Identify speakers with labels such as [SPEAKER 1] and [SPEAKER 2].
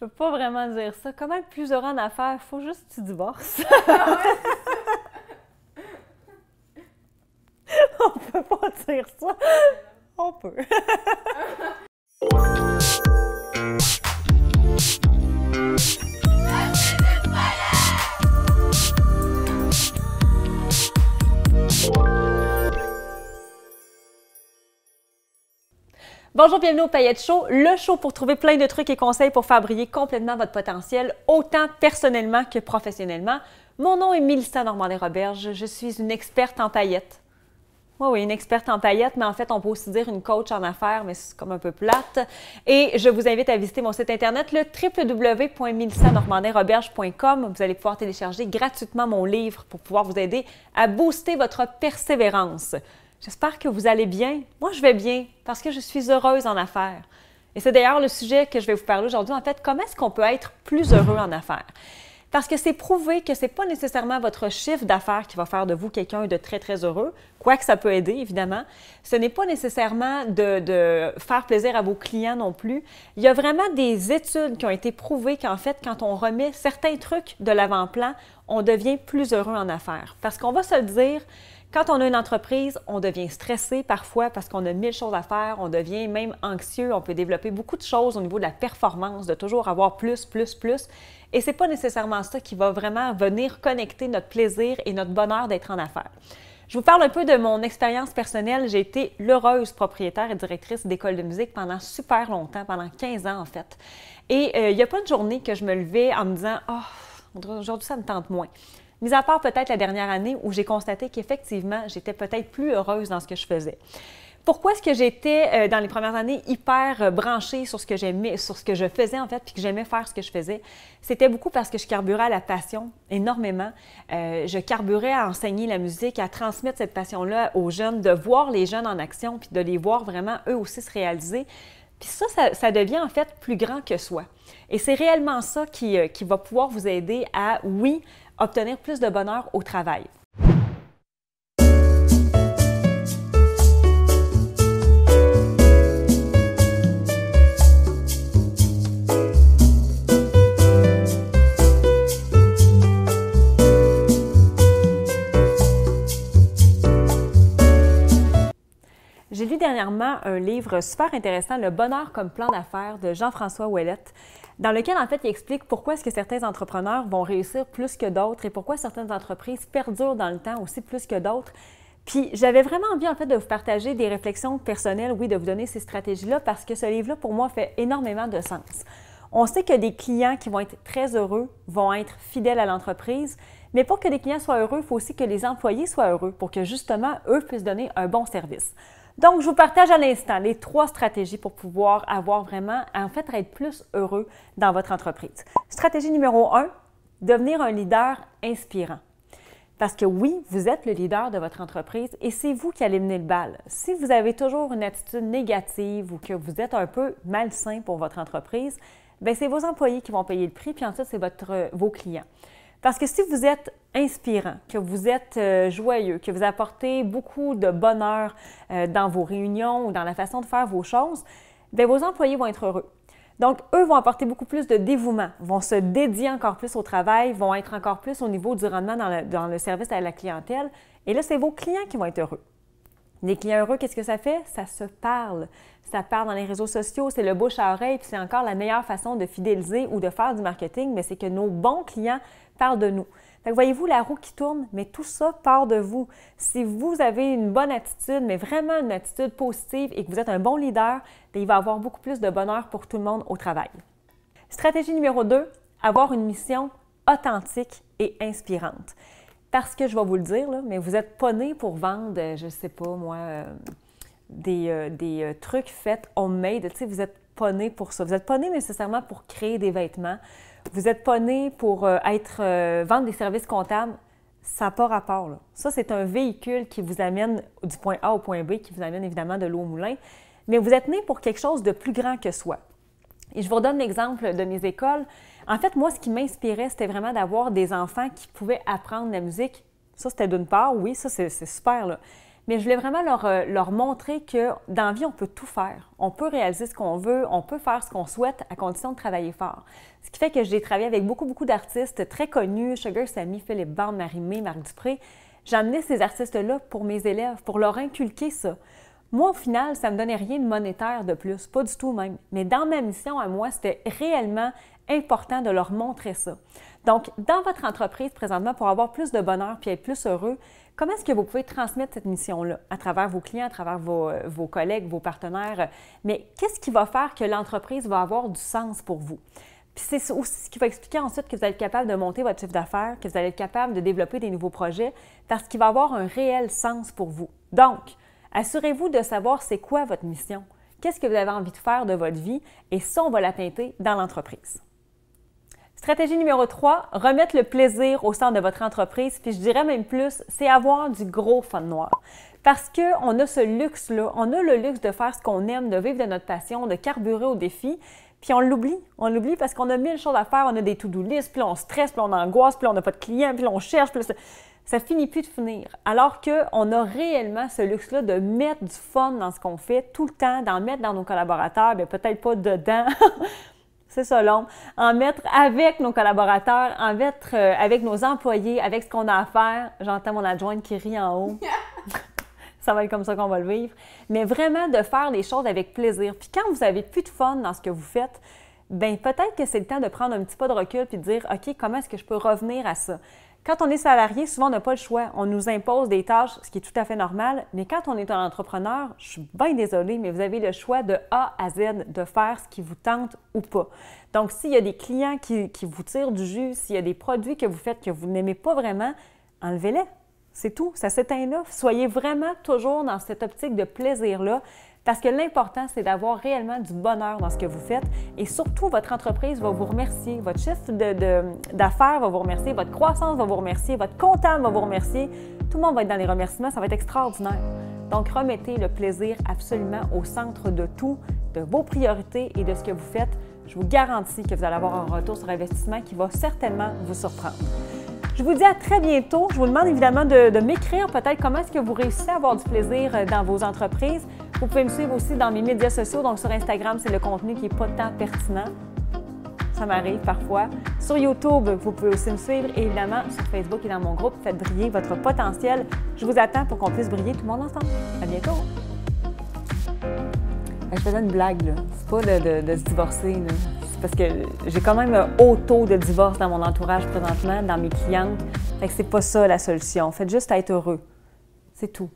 [SPEAKER 1] peux pas vraiment dire ça. Comment être plus heureux en affaires? Faut juste que tu divorces. On peut pas dire ça. On peut. Bonjour, bienvenue au Paillettes Show, le show pour trouver plein de trucs et conseils pour faire briller complètement votre potentiel, autant personnellement que professionnellement. Mon nom est Mélissa Normandin-Roberge, je suis une experte en paillettes. Oui, une experte en paillettes, mais en fait, on peut aussi dire une coach en affaires, mais c'est comme un peu plate. Et je vous invite à visiter mon site internet, le www.melissanormandinroberge.com. Vous allez pouvoir télécharger gratuitement mon livre pour pouvoir vous aider à booster votre persévérance. J'espère que vous allez bien. Moi, je vais bien parce que je suis heureuse en affaires. Et c'est d'ailleurs le sujet que je vais vous parler aujourd'hui. En fait, comment est-ce qu'on peut être plus heureux en affaires? Parce que c'est prouvé que ce n'est pas nécessairement votre chiffre d'affaires qui va faire de vous quelqu'un de très, très heureux, quoique ça peut aider, évidemment. Ce n'est pas nécessairement de faire plaisir à vos clients non plus. Il y a vraiment des études qui ont été prouvées qu'en fait, quand on remet certains trucs de l'avant-plan, on devient plus heureux en affaires. Parce qu'on va se le dire, quand on a une entreprise, on devient stressé parfois parce qu'on a 1000 choses à faire, on devient même anxieux, on peut développer beaucoup de choses au niveau de la performance, de toujours avoir plus. Et ce n'est pas nécessairement ça qui va vraiment venir connecter notre plaisir et notre bonheur d'être en affaires. Je vous parle un peu de mon expérience personnelle. J'ai été l'heureuse propriétaire et directrice d'école de musique pendant super longtemps, pendant 15 ans en fait. Et il n'y a pas une journée que je me levais en me disant « Oh, aujourd'hui ça me tente moins ». Mis à part peut-être la dernière année où j'ai constaté qu'effectivement, j'étais peut-être plus heureuse dans ce que je faisais. Pourquoi est-ce que j'étais, dans les premières années, hyper branchée sur ce que j'aimais, sur ce que je faisais en fait, puis que j'aimais faire ce que je faisais? C'était beaucoup parce que je carburais à la passion énormément. Je carburais à enseigner la musique, à transmettre cette passion-là aux jeunes, de voir les jeunes en action, puis de les voir vraiment eux aussi se réaliser. Puis ça devient en fait plus grand que soi. Et c'est réellement ça qui va pouvoir vous aider à, oui, obtenir plus de bonheur au travail. J'ai lu dernièrement un livre super intéressant, Le bonheur comme plan d'affaires de Jean-François Ouellette, dans lequel, en fait, il explique pourquoi est-ce que certains entrepreneurs vont réussir plus que d'autres et pourquoi certaines entreprises perdurent dans le temps aussi plus que d'autres. Puis, j'avais vraiment envie, en fait, de vous partager des réflexions personnelles, oui, de vous donner ces stratégies-là, parce que ce livre-là, pour moi, fait énormément de sens. On sait que des clients qui vont être très heureux vont être fidèles à l'entreprise, mais pour que des clients soient heureux, il faut aussi que les employés soient heureux pour que, justement, eux puissent donner un bon service. Donc, je vous partage à l'instant les 3 stratégies pour pouvoir avoir vraiment, en fait, être plus heureux dans votre entreprise. Stratégie numéro 1, devenir un leader inspirant. Parce que oui, vous êtes le leader de votre entreprise et c'est vous qui allez mener le bal. Si vous avez toujours une attitude négative ou que vous êtes un peu malsain pour votre entreprise, bien, c'est vos employés qui vont payer le prix, puis ensuite, c'est vos clients. Parce que si vous êtes inspirant, que vous êtes joyeux, que vous apportez beaucoup de bonheur dans vos réunions ou dans la façon de faire vos choses, bien, vos employés vont être heureux. Donc, eux vont apporter beaucoup plus de dévouement, vont se dédier encore plus au travail, vont être encore plus au niveau du rendement dans le service à la clientèle. Et là, c'est vos clients qui vont être heureux. Les clients heureux, qu'est-ce que ça fait? Ça se parle. Ça parle dans les réseaux sociaux, c'est le bouche à oreille, puis c'est encore la meilleure façon de fidéliser ou de faire du marketing, mais c'est que nos bons clients parlent de nous. Fait que voyez-vous la roue qui tourne, mais tout ça part de vous. Si vous avez une bonne attitude, mais vraiment une attitude positive et que vous êtes un bon leader, bien, il va y avoir beaucoup plus de bonheur pour tout le monde au travail. Stratégie numéro 2, avoir une mission authentique et inspirante. Parce que je vais vous le dire, là, mais vous n'êtes pas né pour vendre, je ne sais pas moi, des trucs faits homemade. Tu sais, vous n'êtes pas né pour ça. Vous n'êtes pas né nécessairement pour créer des vêtements. Vous n'êtes pas né pour vendre des services comptables. Ça n'a pas rapport, là. Ça, c'est un véhicule qui vous amène du point A au point B, qui vous amène évidemment de l'eau au moulin. Mais vous êtes né pour quelque chose de plus grand que soi. Et je vous redonne l'exemple de mes écoles. En fait, moi, ce qui m'inspirait, c'était vraiment d'avoir des enfants qui pouvaient apprendre la musique. Ça, c'était d'une part, oui, ça, c'est super, là. mais je voulais vraiment leur montrer que dans la vie, on peut tout faire. On peut réaliser ce qu'on veut, on peut faire ce qu'on souhaite à condition de travailler fort. Ce qui fait que j'ai travaillé avec beaucoup d'artistes très connus, Sugar Sammy, Philippe Bande, Marie-Mé, Marc Dupré. J'ai amené ces artistes-là pour mes élèves, pour leur inculquer ça. Moi, au final, ça ne me donnait rien de monétaire de plus, pas du tout même. Mais dans ma mission à moi, c'était réellement important de leur montrer ça. Donc, dans votre entreprise présentement, pour avoir plus de bonheur puis être plus heureux, comment est-ce que vous pouvez transmettre cette mission-là à travers vos clients, à travers vos collègues, vos partenaires? Mais qu'est-ce qui va faire que l'entreprise va avoir du sens pour vous? Puis c'est aussi ce qui va expliquer ensuite que vous allez être capable de monter votre chiffre d'affaires, que vous allez être capable de développer des nouveaux projets, parce qu'il va avoir un réel sens pour vous. Donc, assurez-vous de savoir c'est quoi votre mission, qu'est-ce que vous avez envie de faire de votre vie, et ça, on va la teinter dans l'entreprise. Stratégie numéro 3, remettre le plaisir au centre de votre entreprise, puis je dirais même plus, c'est avoir du gros fun noir. Parce qu'on a ce luxe-là, on a le luxe de faire ce qu'on aime, de vivre de notre passion, de carburer au défi, puis on l'oublie parce qu'on a 1000 choses à faire, on a des to-do lists, puis là, on stresse, puis on angoisse, puis là, on n'a pas de clients, puis là, on cherche, puis là, ça finit plus de finir. Alors qu'on a réellement ce luxe-là de mettre du fun dans ce qu'on fait tout le temps, d'en mettre dans nos collaborateurs, bien peut-être pas dedans, c'est ça l'ombre, en mettre avec nos collaborateurs, en mettre avec nos employés, avec ce qu'on a à faire. J'entends mon adjointe qui rit en haut. Ça va être comme ça qu'on va le vivre. Mais vraiment de faire les choses avec plaisir. Puis quand vous n'avez plus de fun dans ce que vous faites, bien peut-être que c'est le temps de prendre un petit pas de recul puis de dire, OK, comment est-ce que je peux revenir à ça? Quand on est salarié, souvent, on n'a pas le choix. On nous impose des tâches, ce qui est tout à fait normal. Mais quand on est un entrepreneur, je suis bien désolée, mais vous avez le choix de A à Z de faire ce qui vous tente ou pas. Donc, s'il y a des clients qui vous tirent du jus, s'il y a des produits que vous faites que vous n'aimez pas vraiment, enlevez-les. C'est tout. Ça s'éteint là. Soyez vraiment toujours dans cette optique de plaisir-là. Parce que l'important, c'est d'avoir réellement du bonheur dans ce que vous faites et surtout, votre entreprise va vous remercier, votre chiffre d'affaires va vous remercier, votre croissance va vous remercier, votre comptable va vous remercier. Tout le monde va être dans les remerciements, ça va être extraordinaire. Donc, remettez le plaisir absolument au centre de tout, de vos priorités et de ce que vous faites. Je vous garantis que vous allez avoir un retour sur investissement qui va certainement vous surprendre. Je vous dis à très bientôt. Je vous demande évidemment de m'écrire peut-être comment est-ce que vous réussissez à avoir du plaisir dans vos entreprises. Vous pouvez me suivre aussi dans mes médias sociaux. Donc sur Instagram, c'est le contenu qui n'est pas tant pertinent. Ça m'arrive parfois. Sur YouTube, vous pouvez aussi me suivre. Et évidemment, sur Facebook et dans mon groupe, faites briller votre potentiel. Je vous attends pour qu'on puisse briller tout le monde ensemble. À bientôt! Je faisais une blague, là. C'est pas de se divorcer, là. Parce que j'ai quand même un haut taux de divorce dans mon entourage présentement, dans mes clientes. Fait que c'est pas ça la solution. Faites juste être heureux. C'est tout.